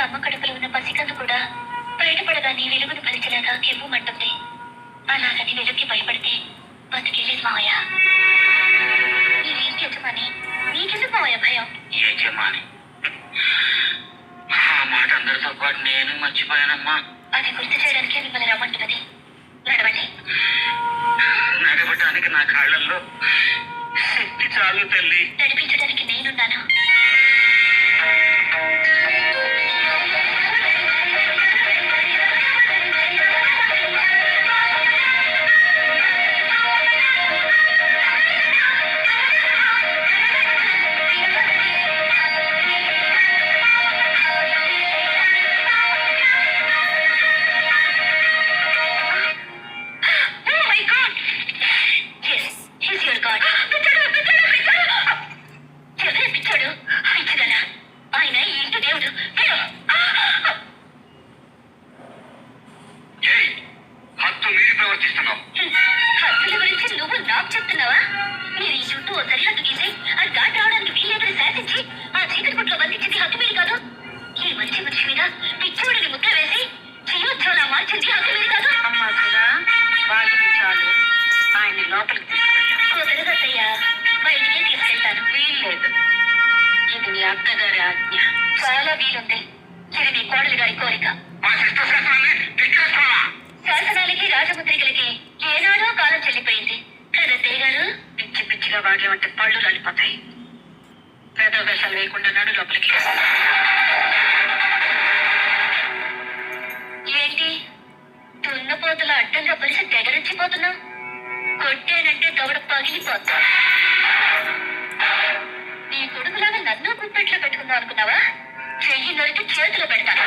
అమ్మ కడుపులో ఉన్న పసికందు కూడా బయటపడగానే వెలుగును భరించలేక కెవ్వుమంటుంది. అలాగని వెలుగుకి భయపడితే బతికేలేదు మావయ్య. మీరేంటి యజమాని, మీకెందుకు మావయ్య భయం? యజమాని ఆ మాట అందరితో పాటు నేను మర్చిపోయానమ్మా. అది గుర్తు చేయడానికే మిమ్మల్ని రమ్మంటున్నది. నడవండి. నడవటానికి నా కాళ్ళల్లో శక్తి చాలు తల్లి. నడిపించడానికి నేనున్నాను. హద్దుల గురించి నువ్వు నాకు చెప్తున్నావా? మీరు ఈ చుట్టూ ఓ సరిహద్దు గీసి ఆ దాటి రావడానికి వీళ్ళెదురు శాసించి ఆ చీకటి గుట్లో బంధించింది హద్దు మీరు కాదు. ఈ మనిషి మీద పిచ్చోడిని ముద్ర వేసి జీవోత్సవంలా మార్చింది హద్దు మీరు కాదు. అమ్మా సుధా, బాగుంది చాలు. ఆయన్ని లోపలికి తీసుకెళ్తాను. కుదరదయ్యా, బయటికే తీసుకెళ్తాను. వీల్లేదు, ఇది నీ అత్తగారి ఆజ్ఞ. చాలా వీలుంది. ఇది మీ కోడలి గారి కోరిక. శాసనాలకి రాజముద్రికలకి ఏనాడో కాలం చెల్లిపోయింది కదత్తయ్య గారు. పిచ్చి పిచ్చిగా వాడేమంటే పళ్ళు రాలిపోతాయి. పేద వేషాలు వేయకుండా నడు లోపలికి. ఏంటి దున్నపోతుల అడ్డంగా పరిసి తెగరించిపోతున్నావు? కొట్టేనంటే దవడ పగిలిపోతా. నీ కొడుకులాగా నన్ను గుప్పెట్లో పెట్టుకుందాం అనుకున్నావా? చెయ్యి నరికి చేతిలో పెడతాను.